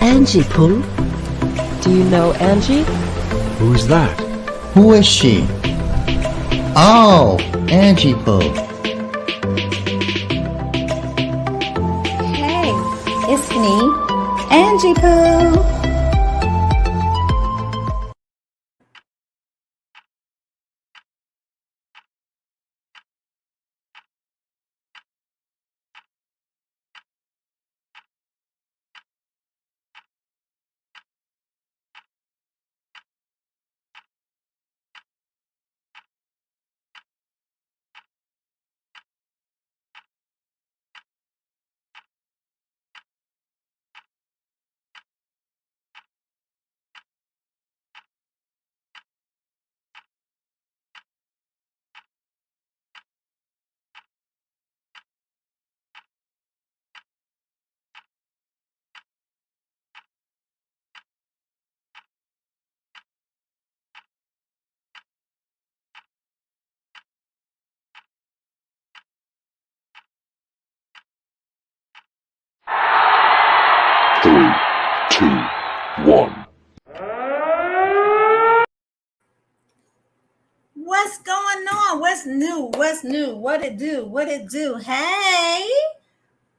Angie Pooh? Do you know Angie? Who's that? Who is she? Oh, Angie Pooh. Hey, it's me, Angie Pooh. Three, two, one. What's going on? What's new? What's new? What it do? What it do? Hey,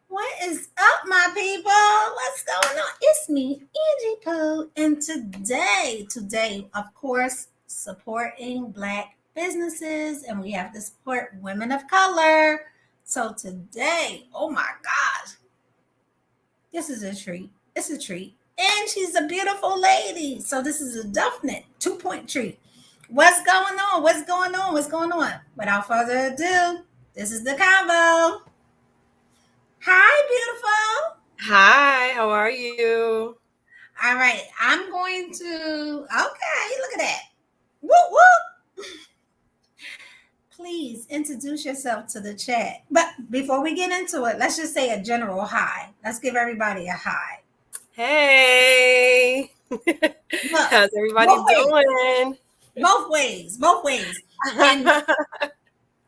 what is up, my people? What's going on? It's me, Angie Pooh, and today, of course, supporting Black businesses, and we have to support women of color. So today, oh my gosh, this is a treat. It's a treat, and she's a beautiful lady. So this is a definite 2-point treat. What's going on? What's going on? What's going on? Without further ado, this is the Convo. Hi, beautiful. Hi, how are you? All right, I'm going to. Okay, look at that. Whoop whoop. Please introduce yourself to the chat. But before we get into it, let's just say a general hi. Let's give everybody a hi. Hey, Look, how's everybody doing? both ways. And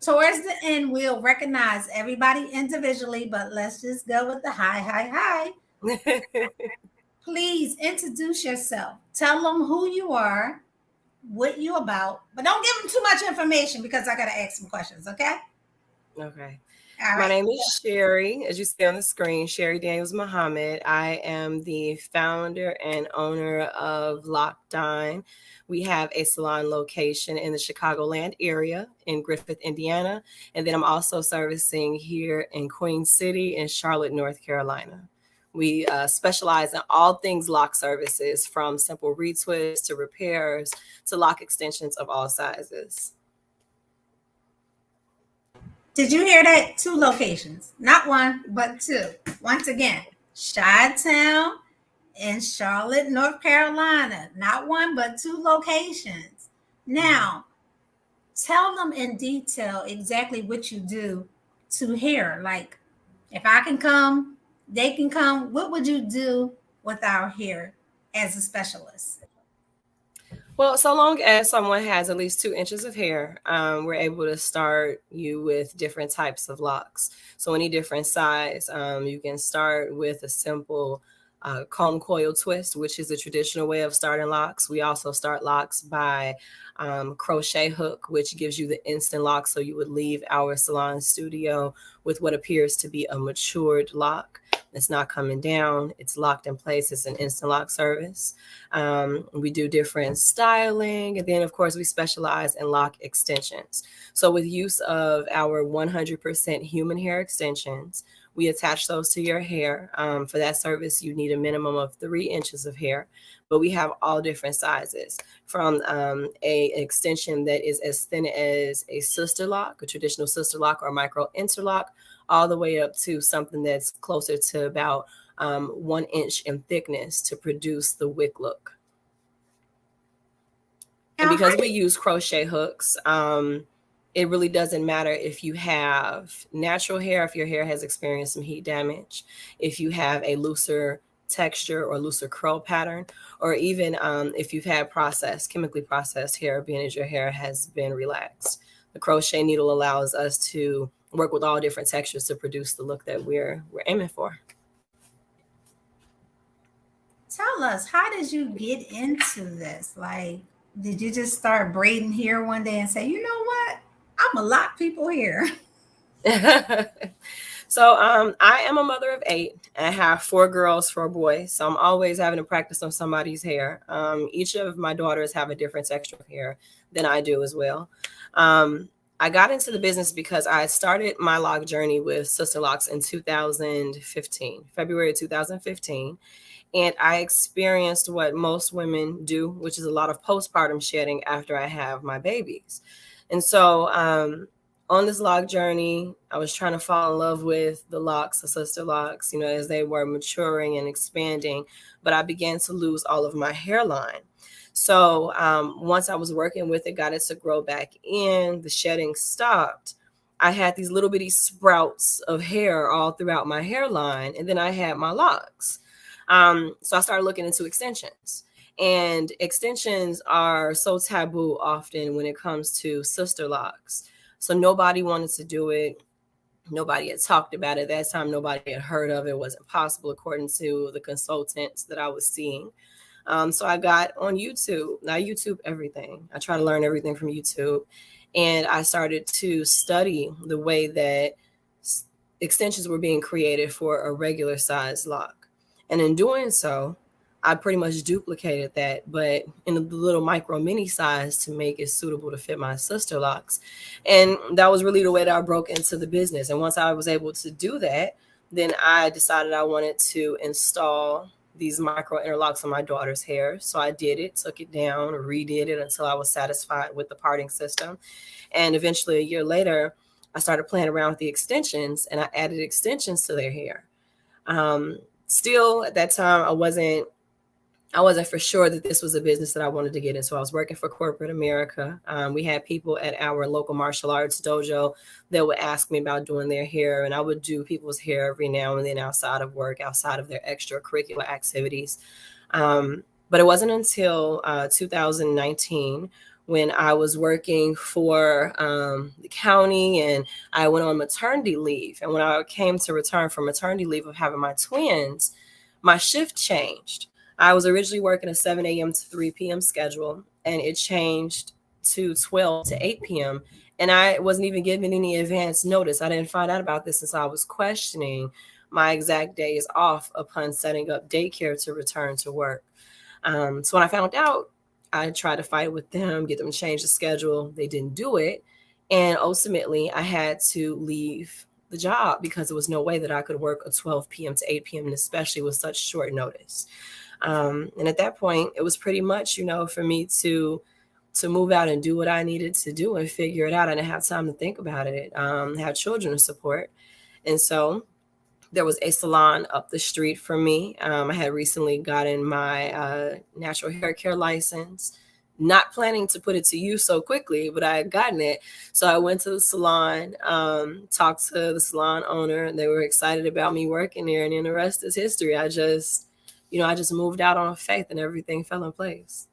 towards the end, we'll recognize everybody individually, but let's just go with the hi. Please introduce yourself. Tell them who you are, what you about, but don't give them too much information because I got to ask some questions, okay? Okay. All right. My name is Sherry, as you see on the screen, Sherry Daniels Muhammad. I am the founder and owner of Lockdine. We have a salon location in the Chicagoland area in Griffith, Indiana. And then I'm also servicing here in Queen City in Charlotte, North Carolina. We specialize in all things lock services, from simple retwists to repairs to lock extensions of all sizes. Did you hear that? 2 locations, not one, but 2. Once again, Chi-Town and Charlotte, North Carolina, not one, but 2 locations. Now, tell them in detail exactly what you do to hair. Like, if I can come, they can come. What would you do with our hair as a specialist? Well, so long as someone has at least 2 inches of hair, we're able to start you with different types of locks. So any different size, you can start with a simple comb coil twist, which is a traditional way of starting locks. We also start locks by crochet hook, which gives you the instant lock. So you would leave our salon studio with what appears to be a matured lock. It's not coming down. It's locked in place. It's an instant lock service. We do different styling. And then, of course, we specialize in lock extensions. So with use of our 100% human hair extensions, we attach those to your hair. For that service, you need a minimum of 3 inches of hair. But we have all different sizes, from a extension that is as thin as a sister lock, a traditional sister lock or micro interlock, all the way up to something that's closer to about 1 inch in thickness to produce the wick look. And because we use crochet hooks, it really doesn't matter if you have natural hair, if your hair has experienced some heat damage, if you have a looser texture or looser curl pattern, or even if you've had chemically processed hair, being as your hair has been relaxed. The crochet needle allows us to work with all different textures to produce the look that we're aiming for. tell us, how did you get into this? Like, did you just start braiding hair one day and say, you know what? I'm gonna lock people here. So I am a mother of 8. I have 4 girls, 4 boys. So I'm always having to practice on somebody's hair. Each of my daughters have a different texture of hair than I do as well. Um, I got into the business because I started my lock journey with Sister Locks in 2015, February 2015. And I experienced what most women do, which is a lot of postpartum shedding after I have my babies. And so on this lock journey, I was trying to fall in love with the locks, the sister locks, as they were maturing and expanding. But I began to lose all of my hairline. So once I was working with it, got it to grow back in, the shedding stopped. I had these little bitty sprouts of hair all throughout my hairline, and then I had my locks. So I started looking into extensions. And extensions are so taboo often when it comes to sister locks. So nobody wanted to do it. Nobody had talked about it at that time. Nobody had heard of it. It wasn't possible according to the consultants that I was seeing. So I got on YouTube. Now, YouTube everything. I try to learn everything from YouTube. And I started to study the way that extensions were being created for a regular size lock. And in doing so, I pretty much duplicated that, but in a little micro mini size to make it suitable to fit my sister locks. And that was really the way that I broke into the business. And once I was able to do that, then I decided I wanted to install these micro interlocks on my daughter's hair. So I did it, took it down, redid it until I was satisfied with the parting system. And eventually a year later, I started playing around with the extensions, and I added extensions to their hair. Still at that time, I wasn't for sure that this was a business that I wanted to get into. I was working for corporate America. We had people at our local martial arts dojo that would ask me about doing their hair, and I would do people's hair every now and then outside of work, outside of their extracurricular activities. But it wasn't until 2019 when I was working for the county, and I went on maternity leave. And when I came to return from maternity leave of having my twins, my shift changed. I was originally working a 7 a.m. to 3 p.m. schedule, and it changed to 12 to 8 p.m. And I wasn't even given any advance notice. I didn't find out about this since I was questioning my exact days off upon setting up daycare to return to work. So when I found out, I tried to fight with them, get them to change the schedule. They didn't do it. And ultimately, I had to leave the job because there was no way that I could work a 12 p.m. to 8 p.m., and especially with such short notice. And at that point, it was pretty much, for me to move out and do what I needed to do and figure it out. I didn't have time to think about it. Have children to support. And so there was a salon up the street from me. I had recently gotten my natural hair care license, not planning to put it to use so quickly, but I had gotten it. So I went to the salon, talked to the salon owner, and they were excited about me working there. And then the rest is history. I just moved out on faith and everything fell in place.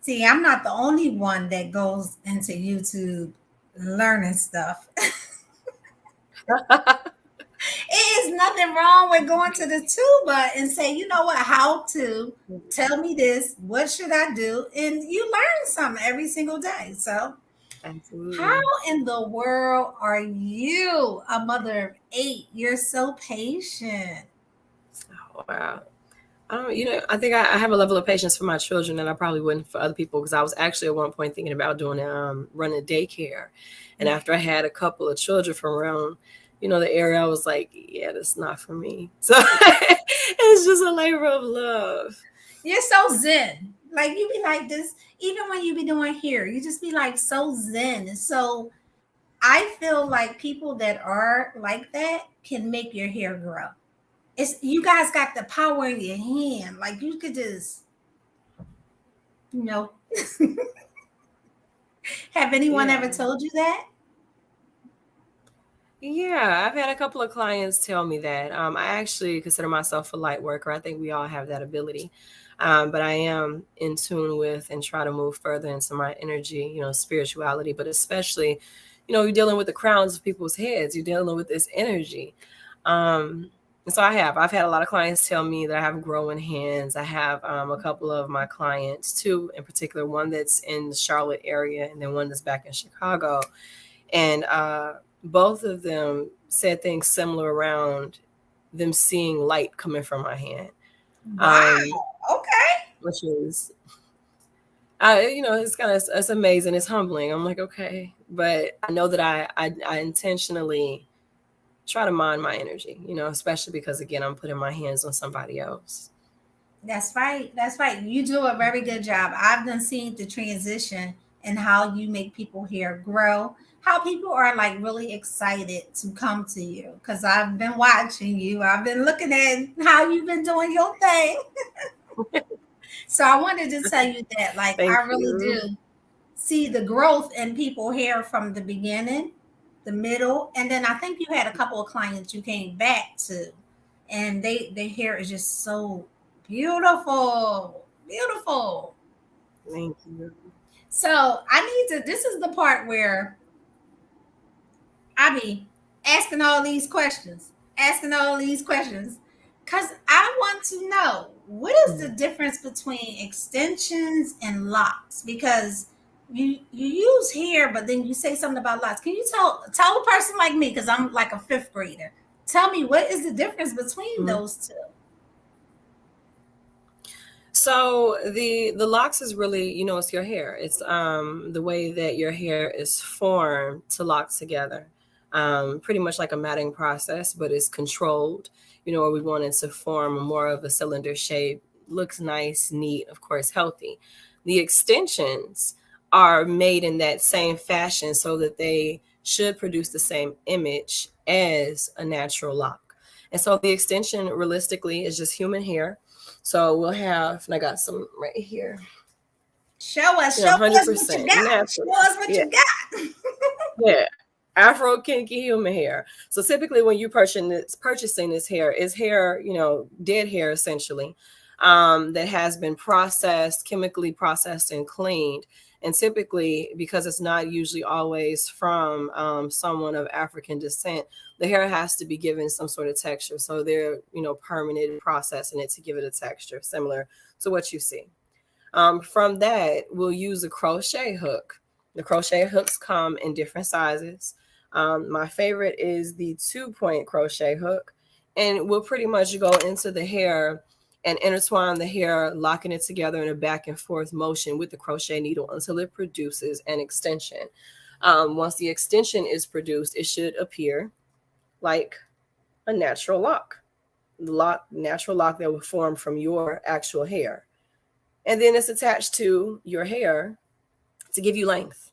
See, I'm not the only one that goes into YouTube learning stuff. It is nothing wrong with going to the tuba and say, you know what, how to tell me this, what should I do? And you learn something every single day. So Absolutely. how in the world are you a mother of 8? You're so patient. Oh, wow. I think I have a level of patience for my children that I probably wouldn't for other people, because I was actually at one point thinking about doing running daycare. And after I had a couple of children from around, the area, I was like, yeah, that's not for me. So it's just a labor of love. You're so zen. Like you be like this, even when you be doing hair, you just be like so zen. And so I feel like people that are like that can make your hair grow. It's you guys got the power in your hand. Like you could just, have anyone ever told you that? Yeah, I've had a couple of clients tell me that. I actually consider myself a light worker. I think we all have that ability. But I am in tune with and try to move further into my energy, spirituality, but especially, you're dealing with the crowns of people's heads. You're dealing with this energy. And so I've had a lot of clients tell me that I have growing hands. I have a couple of my clients, two in particular, one that's in the Charlotte area and then one that's back in Chicago. And both of them said things similar around them seeing light coming from my hand. Wow. Okay. Which is, it's amazing. It's humbling. I'm like, okay, but I know that I intentionally try to mind my energy, especially because again, I'm putting my hands on somebody else. That's right. That's right. You do a very good job. I've done seen the transition and how you make people hair grow, how people are like really excited to come to you. Because I've been watching you, I've been looking at how you've been doing your thing. So I wanted to tell you that, like, Thank I really you. do see the growth in people hair from the beginning, the middle, and then I think you had a couple of clients you came back to, and their hair is just so beautiful, beautiful. Thank you. So I need to. This is the part where I be asking all these questions, because I want to know what is the difference between extensions and locks, because you use hair, but then you say something about locks. Can you tell a person like me, because I'm like a fifth grader? Tell me what is the difference between those two. So the locks is really, it's your hair. It's the way that your hair is formed to lock together. Pretty much like a matting process, but it's controlled. Where we want it to form more of a cylinder shape, looks nice, neat, of course, healthy. The extensions are made in that same fashion so that they should produce the same image as a natural lock. And so the extension realistically is just human hair. So we'll have, and I got some right here. Show us what you got. Natural. Show us what you got. Yeah. Afro kinky human hair. So typically when you're purchasing this hair, is hair, dead hair essentially, that has been chemically processed and cleaned. And typically, because it's not usually always from someone of African descent, the hair has to be given some sort of texture. So they're, permanent processing it to give it a texture similar to what you see. From that, we'll use a crochet hook. The crochet hooks come in different sizes. My favorite is the 2-point crochet hook, and we'll pretty much go into the hair and intertwine the hair, locking it together in a back and forth motion with the crochet needle until it produces an extension. Once the extension is produced, it should appear like a natural lock, natural lock that will form from your actual hair. And then it's attached to your hair to give you length,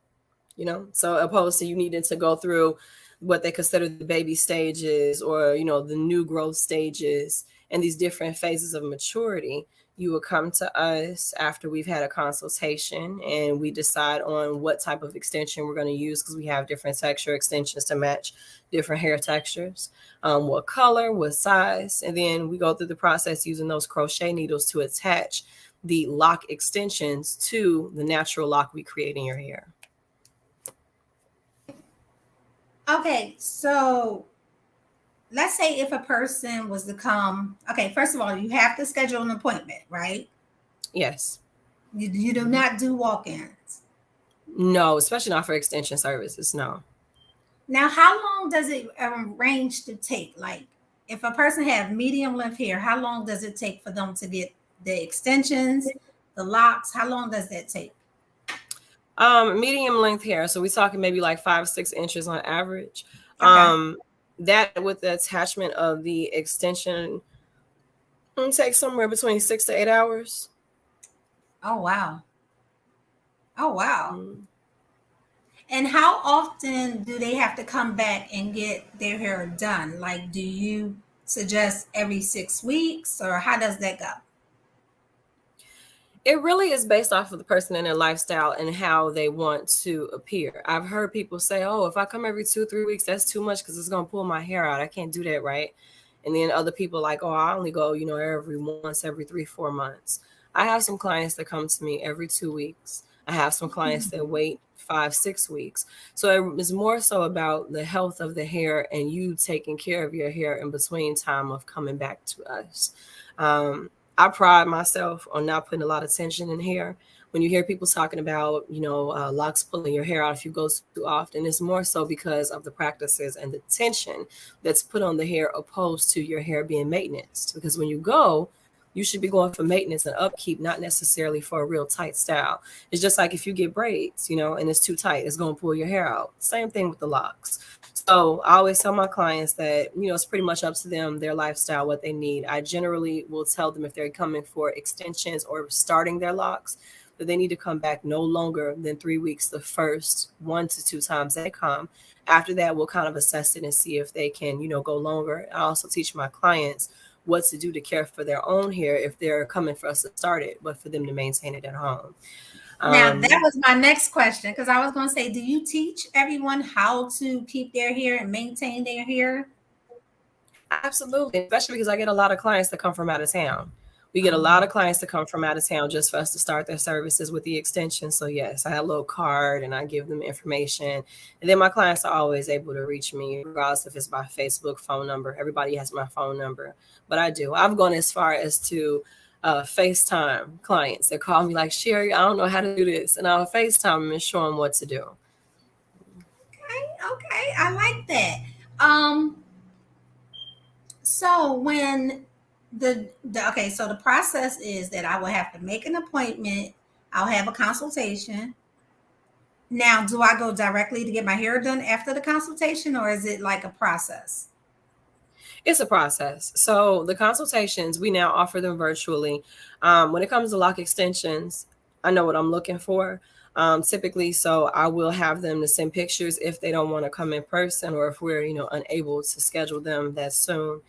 so opposed to you needing to go through what they consider the baby stages or, the new growth stages and these different phases of maturity. You will come to us after we've had a consultation and we decide on what type of extension we're going to use, because we have different texture extensions to match different hair textures, what color, what size. And then we go through the process using those crochet needles to attach the lock extensions to the natural lock we create in your hair. Okay, so let's say if a person was to come, okay, first of all, you have to schedule an appointment, right? Yes. You do not do walk-ins. No, especially not for extension services. No. Now, how long does it range to take? Like, if a person have medium length hair, how long does it take for them to get the extensions, the locks? How long does that take? Medium length hair. So we're talking maybe like 5-6 inches on average. Okay. That with the attachment of the extension takes somewhere between 6 to 8 hours. Oh, wow. Oh, wow. And how often do they have to come back and get their hair done? Like, do you suggest every 6 weeks, or how does that go? It really is based off of the person and their lifestyle and how they want to appear. I've heard people say, oh, if I come every 2-3 weeks, that's too much because it's going to pull my hair out. I can't do that, right? And then other people like, oh, I only go, every 3-4 months. I have some clients that come to me every 2 weeks. I have some clients that wait 5-6 weeks. So it is more so about the health of the hair and you taking care of your hair in between time of coming back to us. I pride myself on not putting a lot of tension in hair. When you hear people talking about, locks pulling your hair out if you go too often, it's more so because of the practices and the tension that's put on the hair opposed to your hair being maintenance. Because when you go, you should be going for maintenance and upkeep, not necessarily for a real tight style. It's just like if you get braids, and it's too tight, it's going to pull your hair out. Same thing with the locks. So I always tell my clients that, it's pretty much up to them, their lifestyle, what they need. I generally will tell them if they're coming for extensions or starting their locks, that they need to come back no longer than 3 weeks, the first 1 to 2 times they come. After that, we'll kind of assess it and see if they can, go longer. I also teach my clients what to do to care for their own hair if they're coming for us to start it, but for them to maintain it at home. Now, that was my next question, because I was going to say, do you teach everyone how to keep their hair and maintain their hair? Absolutely, especially because I get a lot of clients that come from out of town. We get a lot of clients that come from out of town just for us to start their services with the extension. So yes, I have a little card and I give them information. And then my clients are always able to reach me, regardless if it's by Facebook, phone number. Everybody has my phone number, but I've gone as far as to FaceTime clients that call me like, Sherry, I don't know how to do this. And I'll FaceTime them and show them what to do. Okay. I like that. So when so the process is that I will have to make an appointment. I'll have a consultation. Now, do I go directly to get my hair done after the consultation, or is it like a process? It's a process. So the consultations, we now offer them virtually. When it comes to lock extensions, I know what I'm looking for. Typically, so I will have them to send pictures if they don't want to come in person, or if we're, unable to schedule them that soon.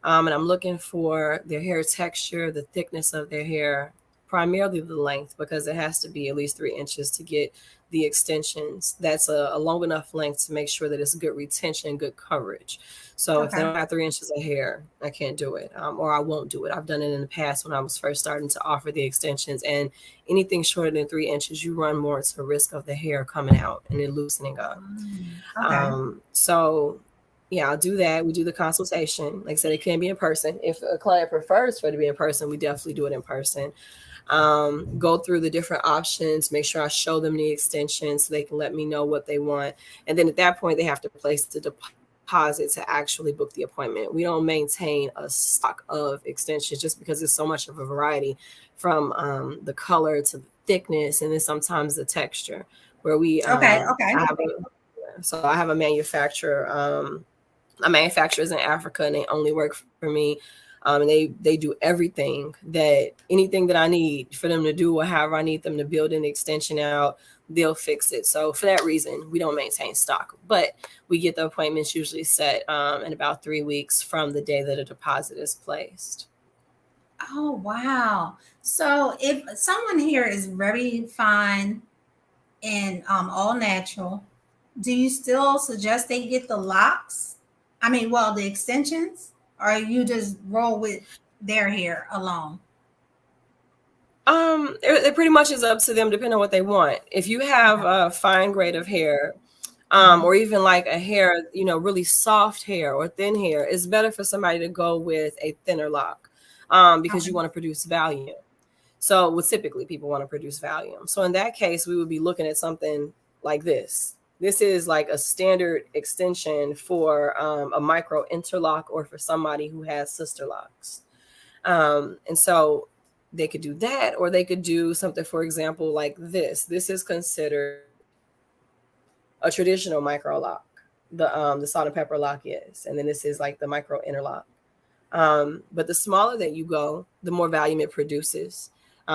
And I'm looking for their hair texture, the thickness of their hair, primarily the length, because it has to be at least 3 inches to get the extensions. That's a long enough length to make sure that it's good retention, good coverage. So if they don't have 3 inches of hair, I can't do it, or I won't do it. I've done it in the past when I was first starting to offer the extensions, and anything shorter than 3 inches, you run more into risk of the hair coming out and it loosening up. So yeah, I'll do that. We do the consultation. Like I said, it can be in person. If a client prefers for it to be in person, we definitely do it in person. Go through the different options, make sure I show them the extensions so they can let me know what they want. And then at that point, they have to place the deposit to actually book the appointment. We don't maintain a stock of extensions just because there's so much of a variety, from the color to the thickness, and then sometimes the texture, where we okay. I have a manufacturer. My manufacturers in Africa, and they only work for me. And they do anything that I need for them to do, or however I need them to build an extension out, they'll fix it. So for that reason, we don't maintain stock, but we get the appointments usually set in about 3 weeks from the day that a deposit is placed. Oh, wow. So if someone here is very fine and all natural, do you still suggest they get the locks? The extensions, or you just roll with their hair alone? It pretty much is up to them, depending on what they want. If you have a fine grade of hair, or even like a hair, really soft hair or thin hair, it's better for somebody to go with a thinner lock, because you want to produce volume. So typically people want to produce volume. So in that case, we would be looking at something like this. This is like a standard extension for a micro interlock, or for somebody who has sister locks. And so they could do that, or they could do something, for example, like this. This is considered a traditional micro lock. The salt and pepper lock is, and then this is like the micro interlock. But the smaller that you go, the more volume it produces.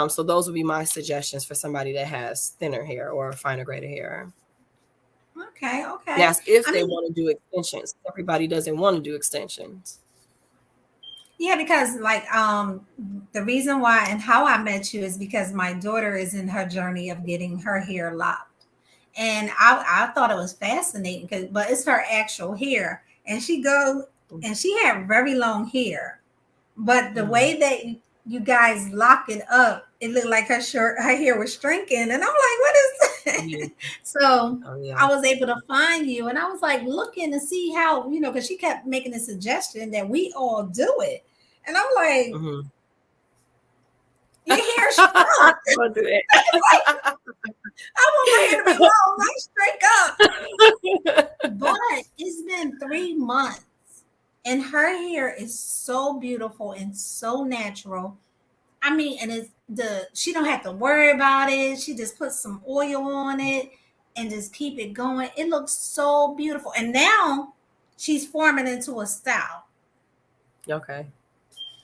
So those would be my suggestions for somebody that has thinner hair or a finer grade of hair. Okay. That's if they want to do extensions. Everybody doesn't want to do extensions. Yeah, because the reason why and how I met you is because my daughter is in her journey of getting her hair locked. And I thought it was fascinating, but it's her actual hair. And she had very long hair. But the way that you guys lock it up, it looked like her hair was shrinking, and I'm like, what is that? Yeah. So Oh yeah. I was able to find you, and I was like looking to see how, because she kept making a suggestion that we all do it, and I'm like, Mhm. your hair shrunk. Don't do it. I want my hair to be long, not straight up. But it's been 3 months, and her hair is so beautiful and so natural. I mean, and she don't have to worry about it. She just puts some oil on it and just keep it going. It looks so beautiful. And now she's forming into a style. Okay.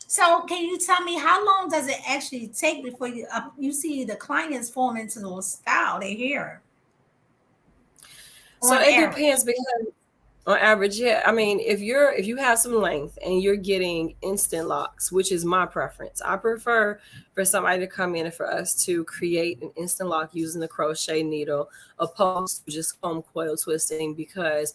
So, can you tell me how long does it actually take before you see the clients form into a style they hear So on it average? depends because on average, yeah. I mean, if you have some length and you're getting instant locks, which is my preference, I prefer for somebody to come in and for us to create an instant lock using the crochet needle, opposed to just comb coil twisting. Because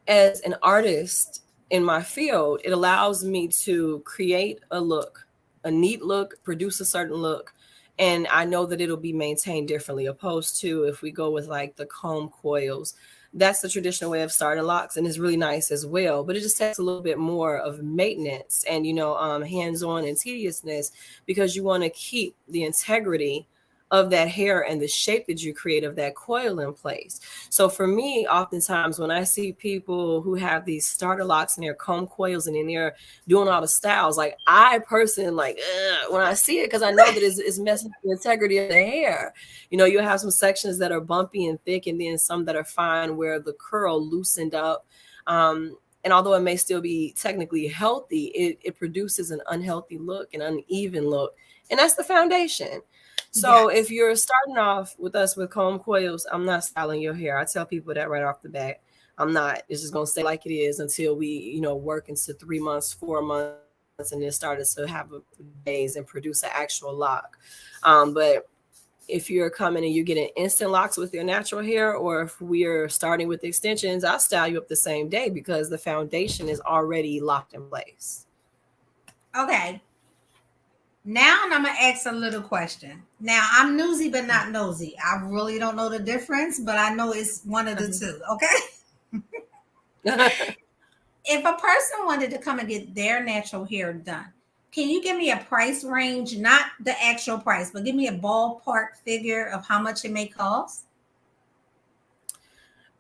as an artist in my field, it allows me to create a look, a neat look, produce a certain look, and I know that it'll be maintained differently. Opposed to if we go with like the comb coils, that's the traditional way of starting locks, and it's really nice as well. But it just takes a little bit more of maintenance and hands-on and tediousness, because you want to keep the integrity of that hair and the shape that you create of that coil in place. So for me, oftentimes when I see people who have these starter locks and their comb coils and then they're doing all the styles, like I personally like when I see it, because I know that it's messing with the integrity of the hair. You have some sections that are bumpy and thick, and then some that are fine where the curl loosened up. And although it may still be technically healthy, it produces an unhealthy look, an uneven look, and that's the foundation. So Yes. if you're starting off with us with comb coils, I'm not styling your hair. I tell people that right off the bat. I'm not. It's just gonna stay like it is until we, work into 3 months, 4 months, and then started to have a days and produce an actual lock. But if you're coming and you're getting instant locks with your natural hair, or if we're starting with extensions, I'll style you up the same day because the foundation is already locked in place. Okay. Now I'm gonna ask a little question. Now I'm newsy but not nosy. I really don't know the difference, but I know it's one of the two. Okay. If a person wanted to come and get their natural hair done, can you give me a price range? Not the actual price, but give me a ballpark figure of how much it may cost.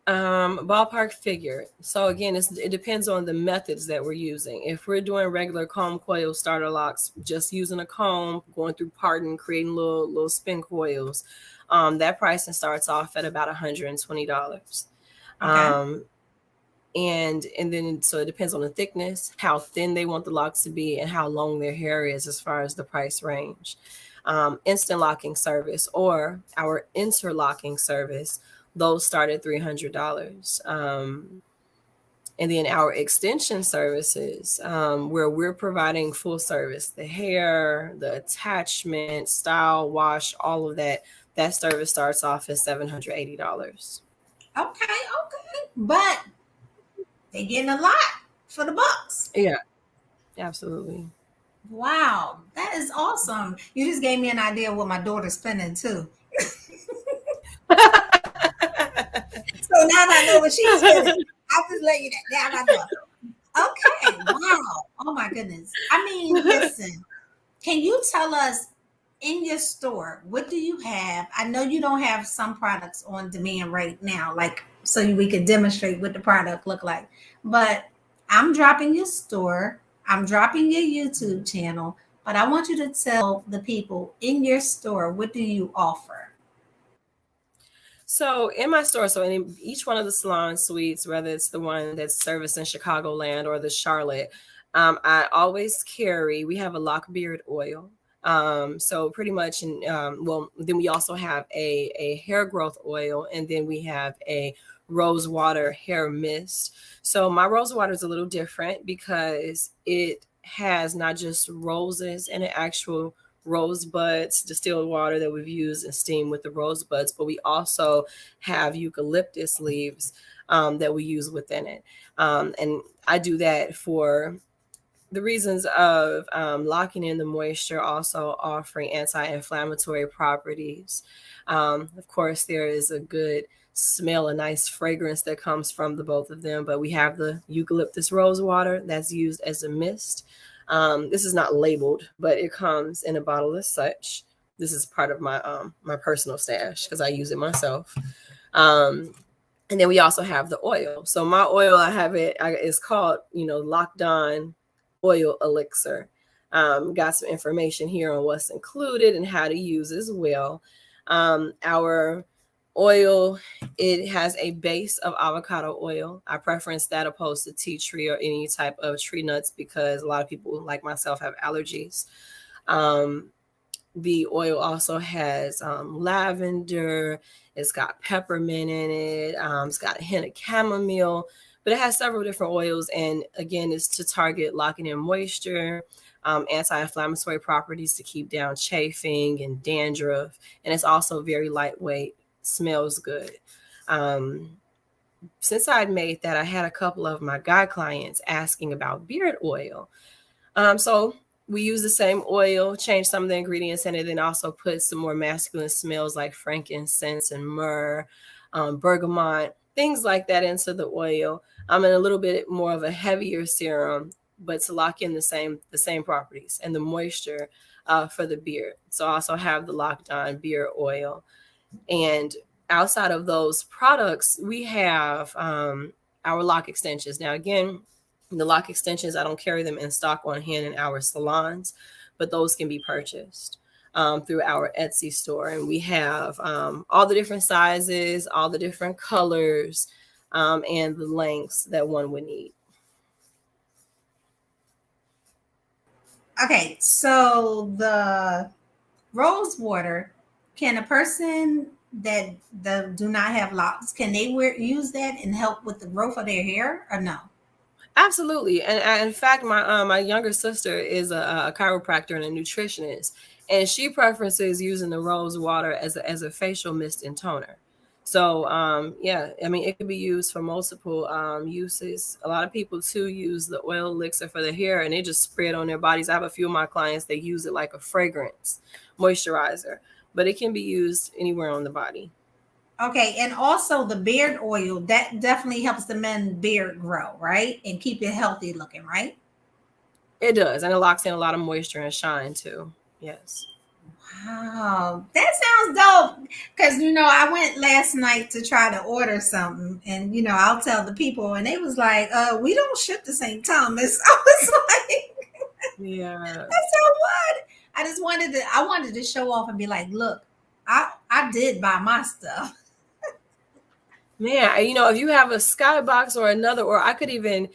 Ballpark figure. So again, it depends on the methods that we're using. If we're doing regular comb coil starter locks, just using a comb, going through parting, creating little spin coils, that pricing starts off at about $120. Okay. Um, and then so it depends on the thickness, how thin they want the locks to be, and how long their hair is as far as the price range. Instant locking service or our interlocking service, those start at $300. And then our extension services, where we're providing full service, the hair, the attachment, style, wash, all of that. That service starts off at $780. Okay. Okay. But they're getting a lot for the bucks. Yeah, absolutely. Wow. That is awesome. You just gave me an idea of what my daughter's spending too. So now that I know what she's spending, I'll just let you that. Now I know. Okay. Wow. Oh my goodness. I mean, listen. Can you tell us in your store what do you have? I know you don't have some products on demand right now, like so we could demonstrate what the product look like. But I'm dropping your store. I'm dropping your YouTube channel. But I want you to tell the people in your store what do you offer? So in my store, so in each one of the salon suites, whether it's the one that's serviced in Chicagoland or the Charlotte, I always carry. We have a lock beard oil. So pretty much, well, then we also have a hair growth oil, and then we have a rose water hair mist. So my rose water is a little different because it has not just roses and an actual rosebuds, distilled water that we've used and steamed with the rosebuds, but we also have eucalyptus leaves that we use within it. And I do that for the reasons of locking in the moisture, also offering anti-inflammatory properties. Of course, there is a good smell, a nice fragrance that comes from the both of them. But we have the eucalyptus rose water that's used as a mist. This is not labeled, but it comes in a bottle as such. This is part of my personal stash because I use it myself. Um, and then we also have the oil. So my oil, it's called, Locked On Oil Elixir. Got some information here on what's included and how to use as well. Our oil, it has a base of avocado oil. I preference that opposed to tea tree or any type of tree nuts because a lot of people like myself have allergies. The oil also has lavender. It's got peppermint in it. It's got a hint of chamomile, but it has several different oils. And again, it's to target locking in moisture, anti-inflammatory properties to keep down chafing and dandruff. And it's also very lightweight, smells good. Since I'd made that, I had a couple of my guy clients asking about beard oil. So we use the same oil, change some of the ingredients in it, and also put some more masculine smells like frankincense and myrrh, bergamot, things like that into the oil. And a little bit more of a heavier serum, but to lock in the same properties and the moisture for the beard. So I also have the Locked On beard oil. And outside of those products, we have our lock extensions. Now, again, the lock extensions, I don't carry them in stock on hand in our salons, but those can be purchased through our Etsy store. And we have all the different sizes, all the different colors, and the lengths that one would need. Okay, so the rose water, can a person that do not have locks, can they use that and help with the growth of their hair or no? Absolutely. And in fact, my younger sister is a chiropractor and a nutritionist, and she preferences using the rose water as a facial mist and toner. So yeah, I mean, it can be used for multiple uses. A lot of people too use the oil elixir for the hair, and they just spray it on their bodies. I have a few of my clients, they use it like a fragrance moisturizer, but it can be used anywhere on the body. Okay, and also the beard oil, that definitely helps the men beard grow, right? And keep it healthy looking, right? It does, and it locks in a lot of moisture and shine too. Yes. Wow, that sounds dope. Because I went last night to try to order something, and I'll tell the people, and they was like, we don't ship to St. Thomas. I was like, Yeah. I said, what? I wanted to show off and be like, look, I did buy my stuff. Man, if you have a skybox or another, or I could even,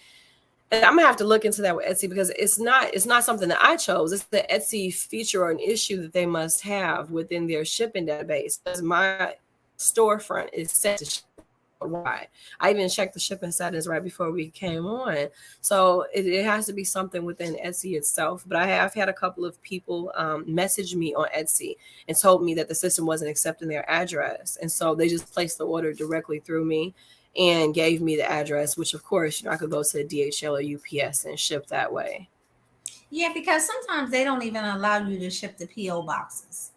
and I'm gonna have to look into that with Etsy because it's not something that I chose. It's the Etsy feature or an issue that they must have within their shipping database. Because my storefront is set to ship worldwide. I even checked the shipping status right before we came on. So it has to be something within Etsy itself. But I have had a couple of people message me on Etsy and told me that the system wasn't accepting their address. And so they just placed the order directly through me and gave me the address, which of course, I could go to the DHL or UPS and ship that way. Yeah, because sometimes they don't even allow you to ship the PO boxes.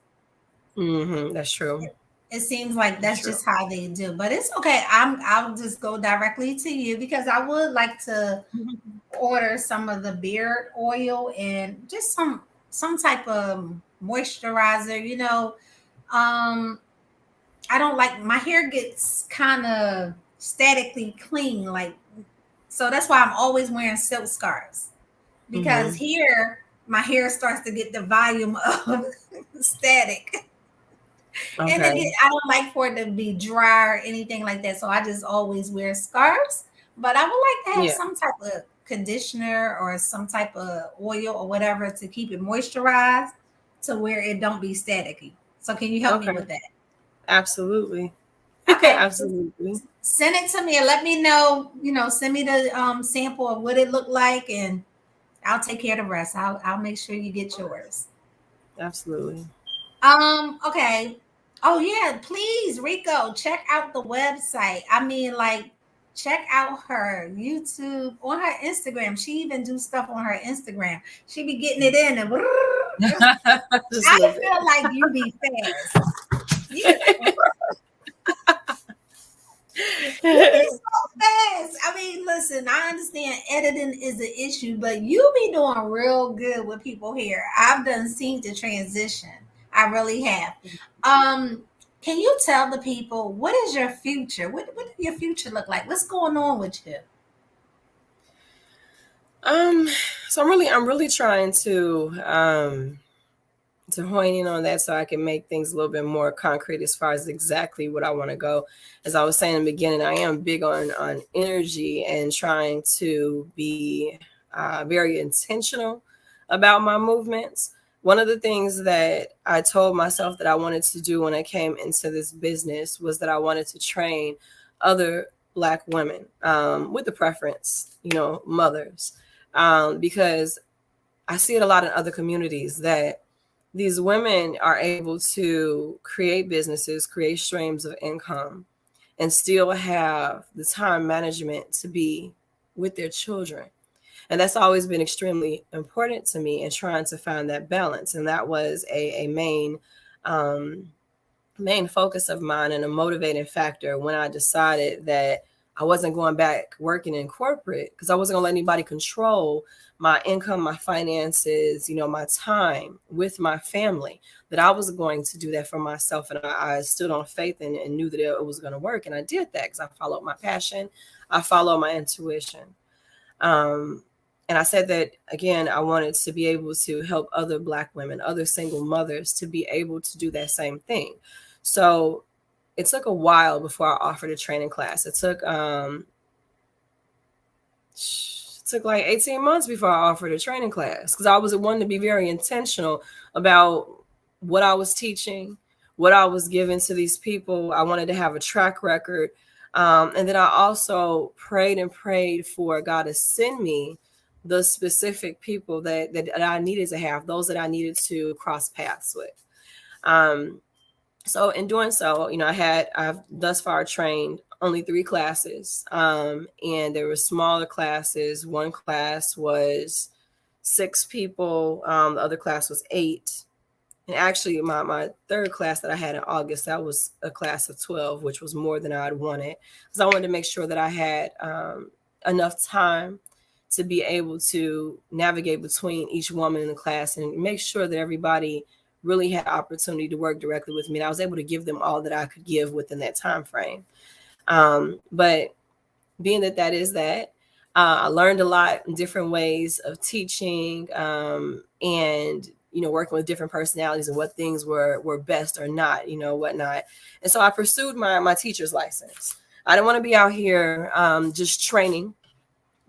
That's true. It seems like that's just how they do, but it's okay. I'll just go directly to you because I would like to order some of the beard oil and just some type of moisturizer. I don't like my hair gets kind of statically clean, so that's why I'm always wearing silk scarves because here my hair starts to get the volume of static. Okay. And I don't like for it to be dry or anything like that. So I just always wear scarves. But I would like to have some type of conditioner or some type of oil or whatever to keep it moisturized to where it don't be staticky. So can you help me with that? Absolutely. Okay. Absolutely. Send it to me and let me know, send me the sample of what it looked like and I'll take care of the rest. I'll make sure you get yours. Absolutely. Okay. Oh yeah, please, Rico, check out the website. I mean, check out her YouTube on her Instagram. She even do stuff on her Instagram. She be getting it in and Just a I little bit. feel like you be fast. You You be so fast. I mean, listen, I understand editing is an issue, but you be doing real good with people here. I've done seen the transition. I really have. Um, can you tell the people what is your future? What do your future look like? What's going on with you? Um, so I'm really trying to hone in on that so I can make things a little bit more concrete as far as exactly what I want to go. As I was saying in the beginning, I am big on energy and trying to be very intentional about my movements. One of the things that I told myself that I wanted to do when I came into this business was that I wanted to train other Black women, with the preference, mothers, because I see it a lot in other communities that these women are able to create businesses, create streams of income, and still have the time management to be with their children. And that's always been extremely important to me in trying to find that balance. And that was a um, main focus of mine and a motivating factor when I decided that I wasn't going back working in corporate because I wasn't going to let anybody control my income, my finances, my time with my family, that I was going to do that for myself. And I stood on faith and knew that it was going to work. And I did that because I followed my passion. I followed my intuition. Um, and I said that again, I wanted to be able to help other Black women, other single mothers to be able to do that same thing. So it took a while before I offered a training class. It took like 18 months before I offered a training class because I was one to be very intentional about what I was teaching, what I was giving to these people. I wanted to have a track record. And then I also prayed and prayed for God to send me the specific people that I needed to have, those that I needed to cross paths with. So in doing so, I've thus far trained only 3 classes. And there were smaller classes. One class was 6 people. The other class was 8. And actually my third class that I had in August, that was a class of 12, which was more than I'd wanted. Because I wanted to make sure that I had enough time to be able to navigate between each woman in the class and make sure that everybody really had opportunity to work directly with me. And I was able to give them all that I could give within that time frame. But being that is that, I learned a lot in different ways of teaching, and working with different personalities and what things were best or not, whatnot. And so I pursued my teacher's license. I didn't want to be out here just training,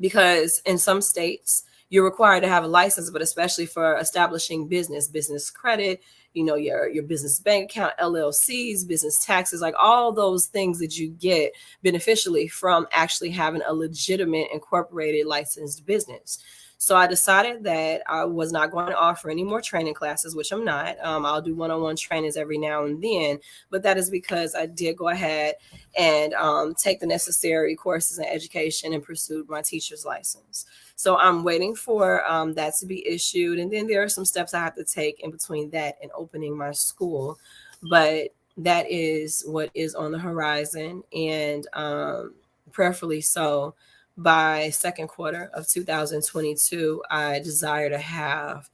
because in some states you're required to have a license, but especially for establishing business credit, your business bank account, LLCs, business taxes, like all those things that you get beneficially from actually having a legitimate incorporated licensed business. So I decided that I was not going to offer any more training classes, which I'm not. I'll do one-on-one trainings every now and then, but that is because I did go ahead and take the necessary courses and education and pursued my teacher's license. So I'm waiting for that to be issued. And then there are some steps I have to take in between that and opening my school. But that is what is on the horizon. And prayerfully so, by second quarter of 2022, I desire to have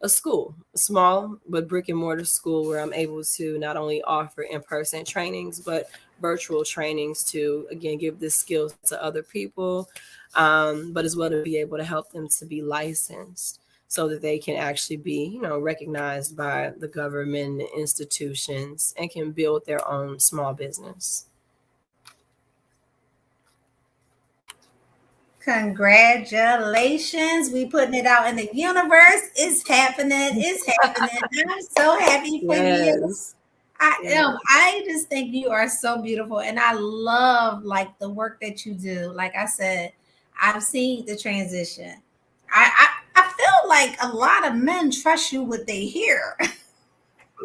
a school, a small but brick and mortar school where I'm able to not only offer in-person trainings, but virtual trainings to, again, give this skill to other people, but as well to be able to help them to be licensed so that they can actually be, recognized by the government institutions and can build their own small business. Congratulations. We putting it out in the universe. It's happening. It's happening. I'm so happy for you. Yes. I just think you are so beautiful, and I love like the work that you do. Like I said, I've seen the transition. I feel like a lot of men trust you with their hair.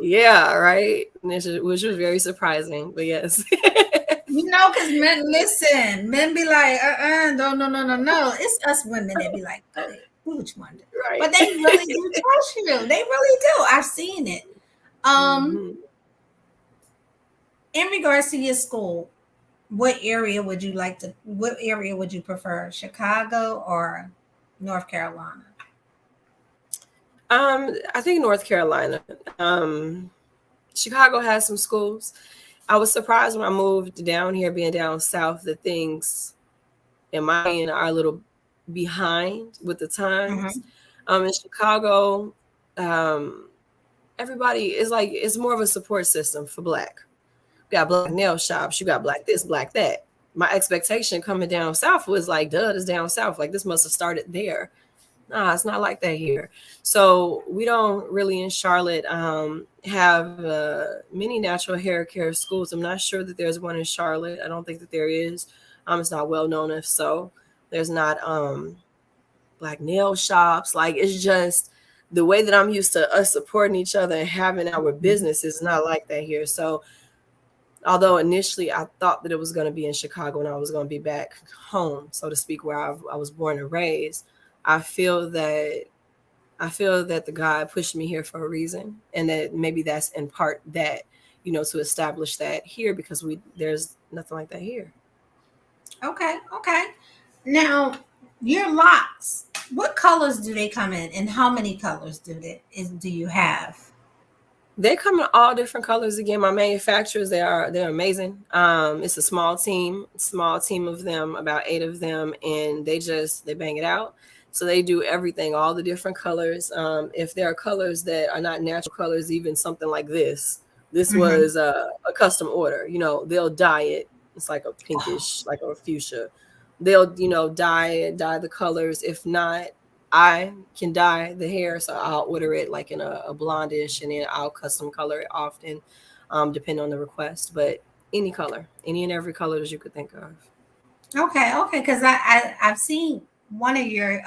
Yeah, right. Which was very surprising, but yes. Because men be like, no. It's us women that be like, go ahead, do what you want to do. Right. But they really do trust you. They really do. I've seen it. Mhm. In regards to your school, what area would you prefer? Chicago or North Carolina? I think North Carolina. Chicago has some schools. I was surprised when I moved down here, being down south, that things in my end are a little behind with the times. In Chicago, um, everybody is like, it's more of a support system for Black. You got Black nail shops, you got Black this, Black that. My expectation coming down south was like, duh, this down south. Like, this must have started there. Nah, it's not like that here. So we don't really in Charlotte have many natural hair care schools. I'm not sure that there's one in Charlotte. I don't think that there is. It's not well known. If so, there's not Black nail shops. Like, it's just the way that I'm used to us supporting each other and having our business is not like that here. So although initially I thought that it was going to be in Chicago and I was going to be back home, so to speak, where I was born and raised, I feel that the God pushed me here for a reason, and that maybe that's in part that, to establish that here, because there's nothing like that here. Okay. Now, your locks, what colors do they come in, and how many colors do you have? They come in all different colors. Again, my manufacturers, they're amazing. It's a small team of them, about 8 of them, and they bang it out. So they do everything, all the different colors. If there are colors that are not natural colors, even something like this was a custom order. They'll dye it. It's like a pinkish, like a fuchsia. They'll, dye the colors. If not, I can dye the hair, so I'll order it like in a blondish, and then I'll custom color it often, depending on the request. But any color, any and every color that you could think of. Okay, because I've seen one of your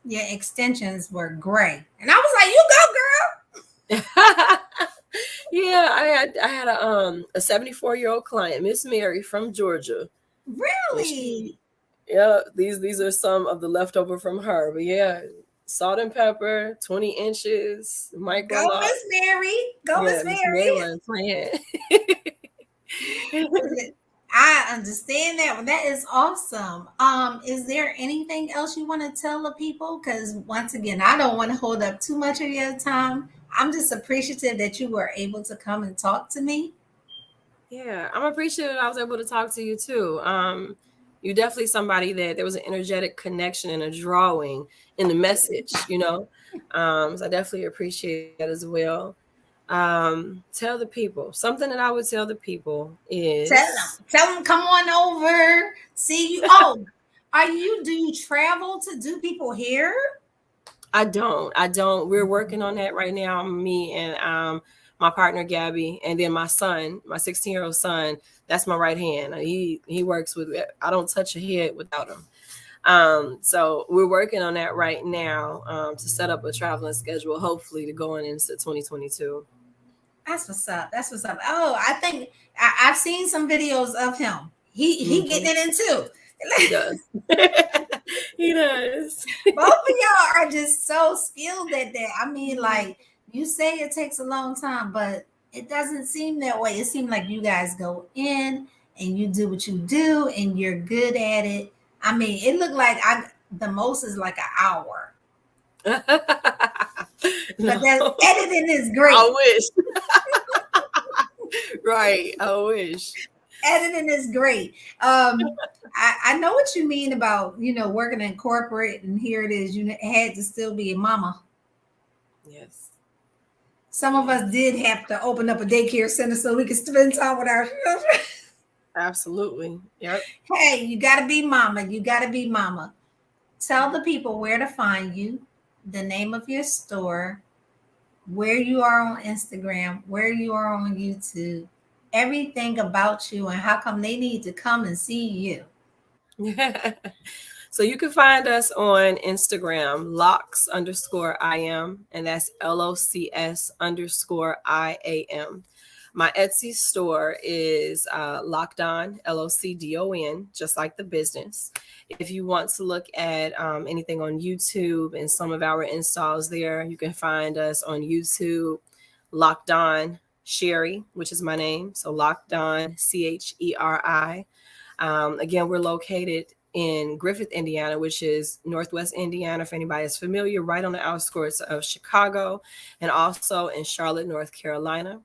extensions were gray, and I was like, "You go, girl." Yeah, I had a 74-year-old client, Miss Mary from Georgia. Really? Yeah, these are some of the leftover from her. But yeah, salt and pepper, 20 inches, micro. Go, Miss Mary. Go, Miss Mary. I understand that one. That is awesome. Is there anything else you want to tell the people? Because once again, I don't want to hold up too much of your time. I'm just appreciative that you were able to come and talk to me. Yeah, I'm appreciative I was able to talk to you too. You're definitely somebody that there was an energetic connection and a drawing in the message, So I definitely appreciate that as well. Tell the people, something that I would tell the people is tell them come on over, see you. Do you travel to do people here? I don't. We're working on that right now. Me and my partner Gabby, and then my son, my 16-year-old son. That's my right hand. He works with. I don't touch a head without him. So we're working on that right now to set up a traveling schedule, hopefully to go into 2022. That's what's up. Oh, I think I've seen some videos of him. He getting it in too. He does. He does. Both of y'all are just so skilled at that. I mean, like, you say it takes a long time, but it doesn't seem that way. It seems like you guys go in and you do what you do and you're good at it. I mean, it looked like the most is like an hour. But that editing is great. I wish. Right. I wish. Editing is great. I know what you mean about, working in corporate, and here it is. You had to still be a mama. Yes. Some of us did have to open up a daycare center so we could spend time with our children. Absolutely. Yep. Hey, you got to be mama. Tell the people where to find you, the name of your store, where you are on Instagram, where you are on YouTube, everything about you, and how come they need to come and see you. So you can find us on Instagram, locks_IAM, and that's LOCS_IAM. My Etsy store is Locked On, LOCDON, just like the business. If you want to look at anything on YouTube and some of our installs there, you can find us on YouTube, Locked On Sherry, which is my name. So Locked On, CHERI. Again, we're located in Griffith, Indiana, which is Northwest Indiana, if anybody is familiar, right on the outskirts of Chicago, and also in Charlotte, North Carolina.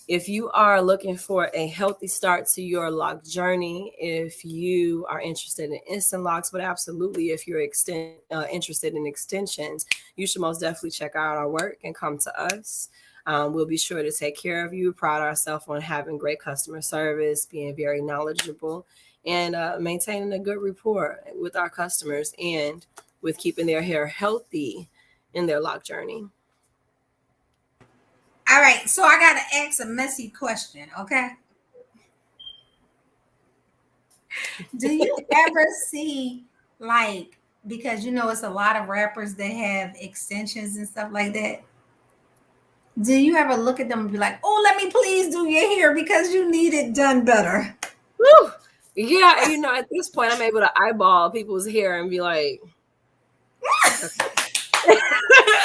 If you are looking for a healthy start to your lock journey, if you are interested in instant locks, but absolutely if you're interested in extensions, you should most definitely check out our work and come to us. We'll be sure to take care of you. Pride ourselves on having great customer service, being very knowledgeable, and maintaining a good rapport with our customers and with keeping their hair healthy in their lock journey. All right, so I got to ask a messy question, okay? Do you ever see, like, because you know it's a lot of rappers that have extensions and stuff like that? Do you ever look at them and be like, oh, let me please do your hair because you need it done better? Woo! Yeah, you know, at this point, I'm able to eyeball people's hair and be like,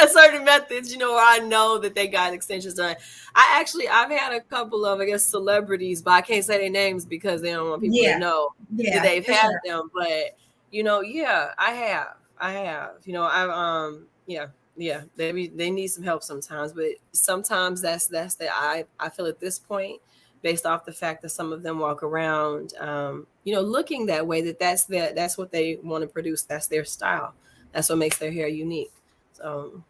certain methods, you know, where I know that they got extensions done. I've had a couple of, I guess, celebrities, but I can't say their names because they don't want people to know that they've had them. But, you know, yeah, I have, you know, they need some help sometimes, but sometimes that's I feel at this point, based off the fact that some of them walk around, you know, looking that way, that's what they want to produce. That's their style. That's what makes their hair unique. So,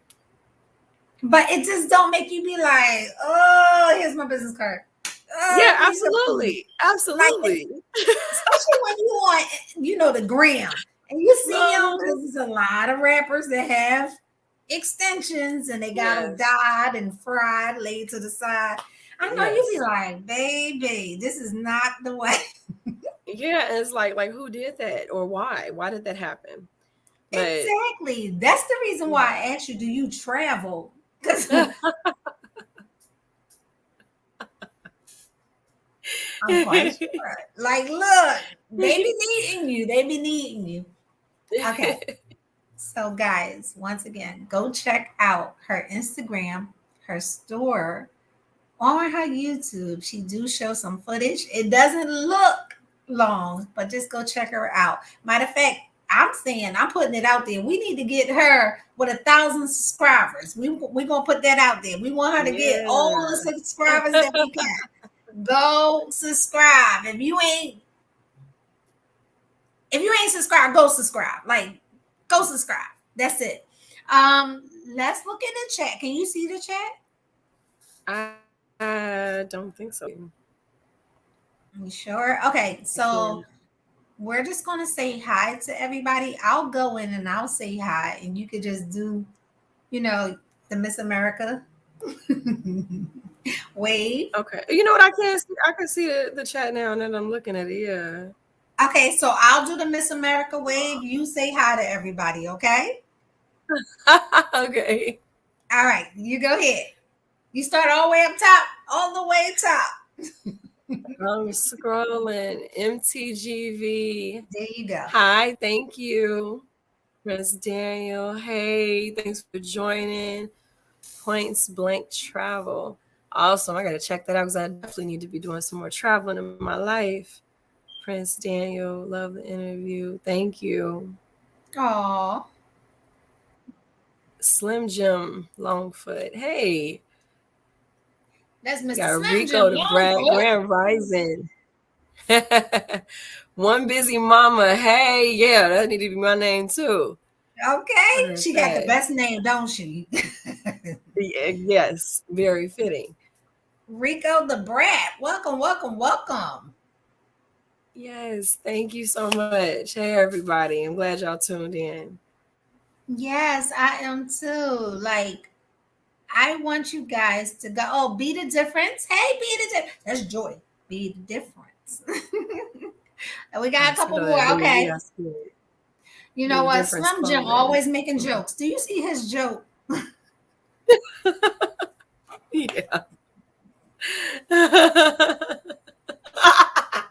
but it just don't make you be like, oh, here's my business card. Oh, yeah, absolutely. Like, especially when you on, you know, the gram and you see them, there's a lot of rappers that have extensions and they got them dyed and fried, laid to the side. I know you be like, baby, this is not the way. Yeah, it's like who did that or why? Why did that happen? But, exactly. That's the reason why I asked you, do you travel? I'm quite sure. Like, look, they be needing you. Okay. So, guys, once again, go check out her Instagram, her store, on her YouTube. She do show some footage. It doesn't look long, but just go check her out. Matter of fact, I'm putting it out there. We need to get her with 1,000 subscribers. We're gonna put that out there. We want her to get all the subscribers that we can. Go subscribe. If you ain't subscribed, go subscribe. Like, go subscribe. That's it. Let's look in the chat. Can you see the chat? I don't think so. You sure? Okay, so we're just going to say hi to everybody. I'll go in and I'll say hi, and you could just do, you know, the Miss America wave. Okay. You know what? I can see the chat now, and then I'm looking at it. Yeah. Okay, so I'll do the Miss America wave. You say hi to everybody, okay? Okay. All right, you go ahead. You start all the way up top, all the way top. I'm scrolling. MTGV. There you go. Hi, thank you. Prince Daniel. Hey, thanks for joining. Points Blank Travel. Awesome. I got to check that out because I definitely need to be doing some more traveling in my life. Prince Daniel, love the interview. Thank you. Aw. Slim Jim Longfoot. Hey. That's Mr. Got Slim Rico Jim to Grand Rising. One Busy Mama. Hey, yeah, that need to be my name too. Okay. She got the best name, don't she? Yes, very fitting. Rico the Brat. Welcome, welcome, welcome. Yes, thank you so much. Hey, everybody. I'm glad y'all tuned in. Yes, I am too. Like, I want you guys to go. Oh, be the difference. Hey, be the difference. That's Joy. Be the difference. And we got a couple more. Okay. You know what? Slim Jim always making jokes. Do you see his joke? Yeah.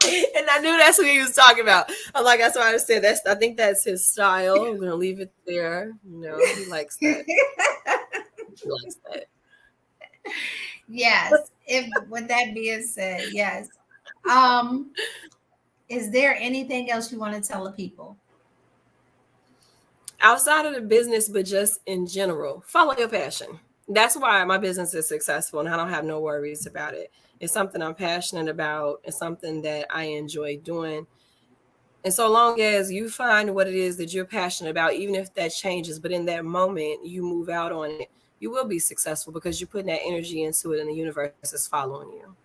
And I knew that's what he was talking about. I'm like, that's why I said that's. I think that's his style. I'm gonna leave it there. He likes that. He likes that. Yes. If with that being said, yes. Um, is there anything else you want to tell the people? Outside of the business, but just in general, follow your passion. That's why my business is successful, and I don't have no worries about it. It's something I'm passionate about. It's something that I enjoy doing. And so long as you find what it is that you're passionate about, even if that changes, but in that moment you move out on it, you will be successful because you're putting that energy into it and the universe is following you.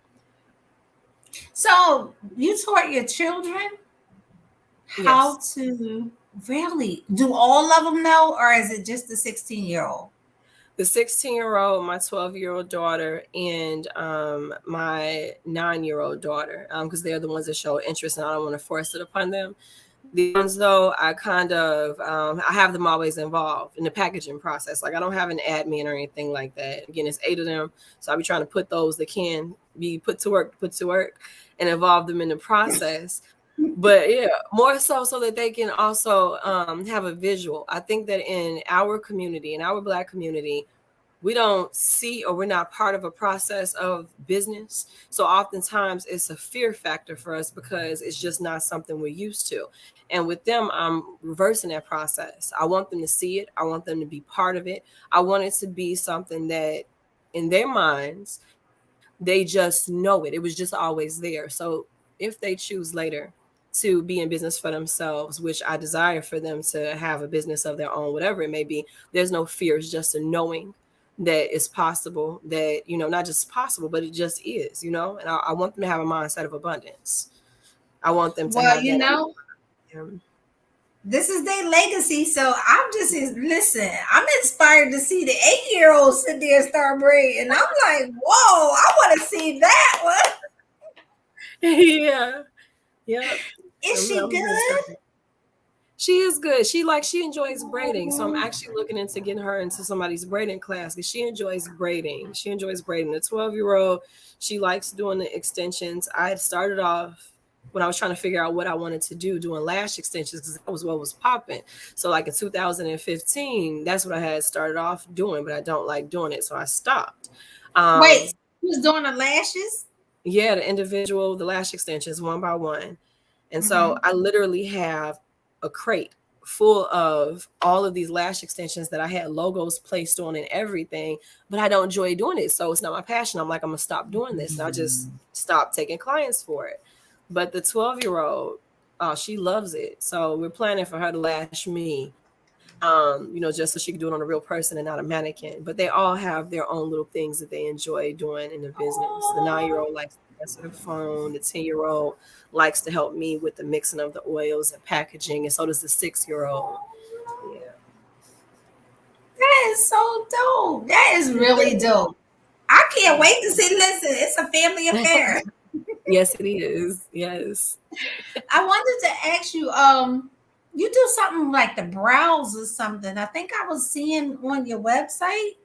So you taught your children how Yes. to really do all of them know, or is it just the 16-year-old? The 16-year-old, my 12-year-old daughter, and my 9-year-old daughter, because they're the ones that show interest and I don't want to force it upon them. The ones though, I kind of I have them always involved in the packaging process. Like I don't have an admin or anything like that. Again, it's 8 of them, so I'll be trying to put those that can be put to work, and involve them in the process. But yeah, more so that they can also have a visual. I think that in our community, in our Black community, we don't see or we're not part of a process of business. So oftentimes it's a fear factor for us because it's just not something we're used to. And with them, I'm reversing that process. I want them to see it. I want them to be part of it. I want it to be something that in their minds, they just know it. It was just always there. So if they choose later to be in business for themselves, which I desire for them to have a business of their own, whatever it may be, there's no fear. It's just a knowing that it's possible, that, not just possible, but it just is, and I want them to have a mindset of abundance. I want them to Well, have that. this is their legacy. So I'm just listen. I'm inspired to see the 8-year-old sit there and start braiding, and I'm like, whoa! I want to see that one. Yeah. Yep. Is she I'm good? She is good. She enjoys braiding. So I'm actually looking into getting her into somebody's braiding class because she enjoys braiding. She enjoys braiding. The 12-year-old, she likes doing the extensions. I had started off when I was trying to figure out what I wanted to do, doing lash extensions because that was what was popping. So like in 2015, that's what I had started off doing, but I don't like doing it. So I stopped. Wait, who's doing the lashes? Yeah, the lash extensions one by one. And so I literally have a crate full of all of these lash extensions that I had logos placed on and everything, but I don't enjoy doing it. So it's not my passion. I'm like, I'm gonna stop doing this. And I just stopped taking clients for it. But the 12-year-old, she loves it. So we're planning for her to lash me, just so she can do it on a real person and not a mannequin. But they all have their own little things that they enjoy doing in the business. The 9-year-old likes to answer the phone. The 10-year-old likes to help me with the mixing of the oils and packaging, and so does the 6-year-old. Yeah. That is so dope. That is really dope. I can't wait to see. Listen, it's a family affair. Yes, it is. Yes. I wanted to ask you, you do something like the brows or something. I think I was seeing on your website.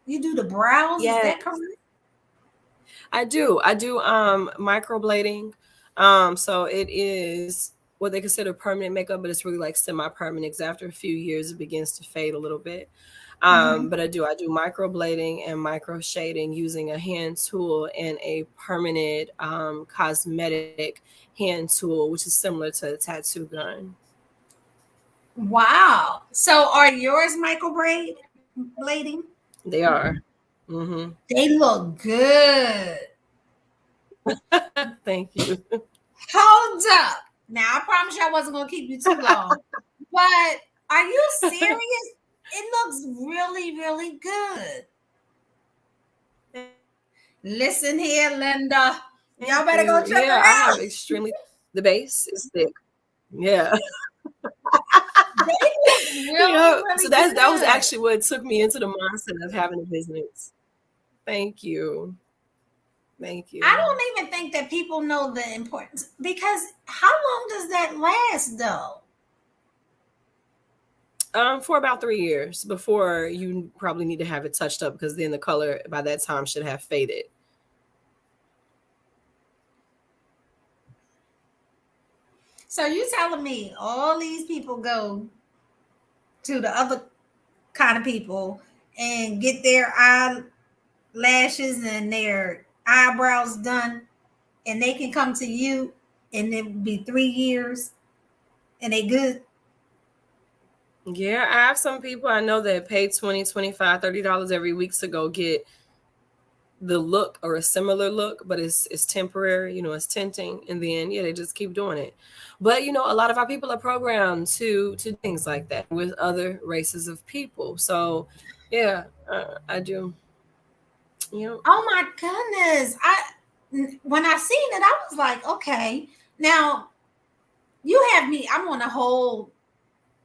You do the brows, is Yes, that correct? I do. I do microblading. So it is what they consider permanent makeup, but it's really like semi-permanent. 'Cause after a few years, it begins to fade a little bit. But I do microblading and micro shading using a hand tool and a permanent cosmetic hand tool, which is similar to a tattoo gun. Wow. So are yours microbraid blading? They are. Hmm. They look good. Thank you. Hold up. Now I promise you I wasn't gonna keep you too long. But are you serious? It looks really, really good. Listen here, Linda. Y'all better go check Yeah, her I have out. extremely. The base is thick. Yeah. They look really, Yeah. So really that was good. actually what took me into the mindset of having a business. Thank you. Thank I you. don't even think that people know the importance because how long does that last though? For about 3 years before you probably need to have it touched up because then the color by that time should have faded. So you telling me all these people go to the other kind of people and get their eyelashes and their eyebrows done, and they can come to you and it be 3 years and they good? Yeah, I have some people I know that pay 20, 25, $30 every week to go get the look or a similar look, but it's temporary, it's tinting, and then yeah, they just keep doing it. But a lot of our people are programmed to things like that with other races of people. So yeah, I do. Oh my goodness. When I seen it, I was like, okay. Now you have me, I'm on a whole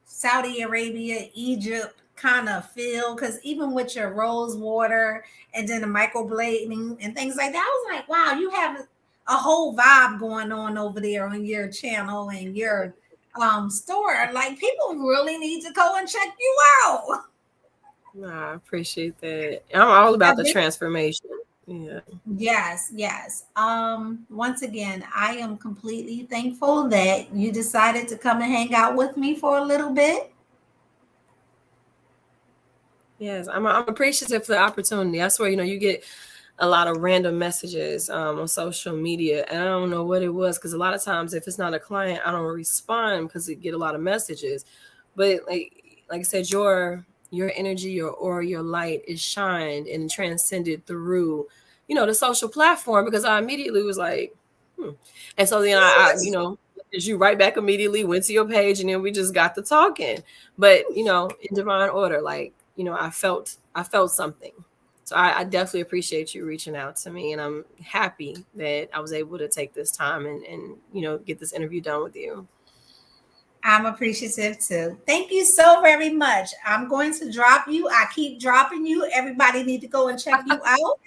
Saudi Arabia, Egypt kind of feel, because even with your rose water and then the microblading and things like that, I was like, wow, you have a whole vibe going on over there on your channel and your store. Like, people really need to go and check you out. I appreciate that. I'm all about the transformation. Yeah. Yes, yes. Once again, I am completely thankful that you decided to come and hang out with me for a little bit. Yes, I'm appreciative for the opportunity. I swear, you get a lot of random messages on social media, and I don't know what it was, because a lot of times if it's not a client, I don't respond because it get a lot of messages. But like I said, your energy, your aura, your light is shined and transcended through, the social platform, because I immediately was like, and so then as you right back immediately went to your page, and then we just got to talking. But in divine order, like I felt something. So I definitely appreciate you reaching out to me, and I'm happy that I was able to take this time and get this interview done with you. I'm appreciative too. Thank you so very much. I'm going to drop you. I keep dropping you. Everybody need to go and check you out.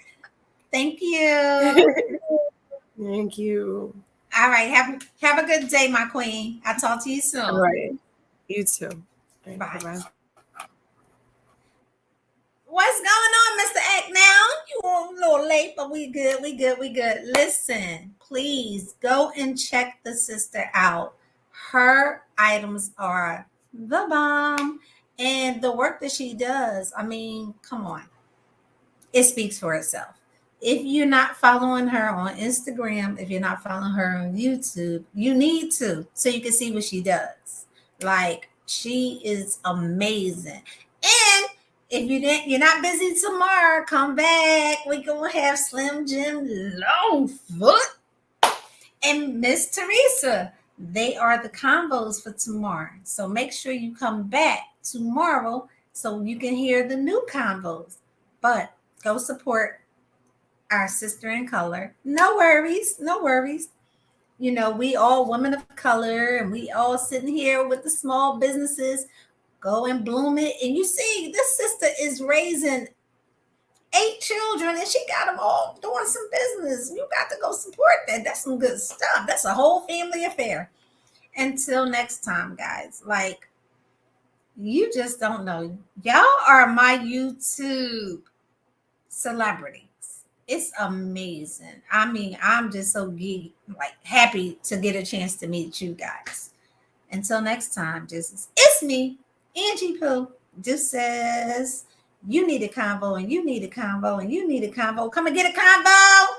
Thank you. Thank you. All right. Have a good day, my queen. I'll talk to you soon. All right. You too. Right, bye. Bye. What's going on, Mr. Act Now? You a little late, but we good. We good. We good. Listen, please go and check the sister out. Her items are the bomb. And the work that she does, I mean, come on. It speaks for itself. If you're not following her on Instagram, if you're not following her on YouTube, you need to, so you can see what she does. Like, she is amazing. And if you're not busy tomorrow, come back. We're gonna have Slim Jim, Longfoot, and Miss Teresa. They are the combos for tomorrow. So make sure you come back tomorrow so you can hear the new combos. But go support our sister in color. No worries, no worries. We all women of color, and we all sitting here with the small businesses. Go and bloom it. And you see, this sister is raising 8 children, and she got them all doing some business. You got to go support that. That's some good stuff. That's a whole family affair. Until next time, guys. Like, you just don't know. Y'all are my YouTube celebrities. It's amazing. I mean, I'm just so happy to get a chance to meet you guys. Until next time, it's me, Angie Pooh. Just says, you need a convo, and you need a convo, and you need a convo. Come and get a convo.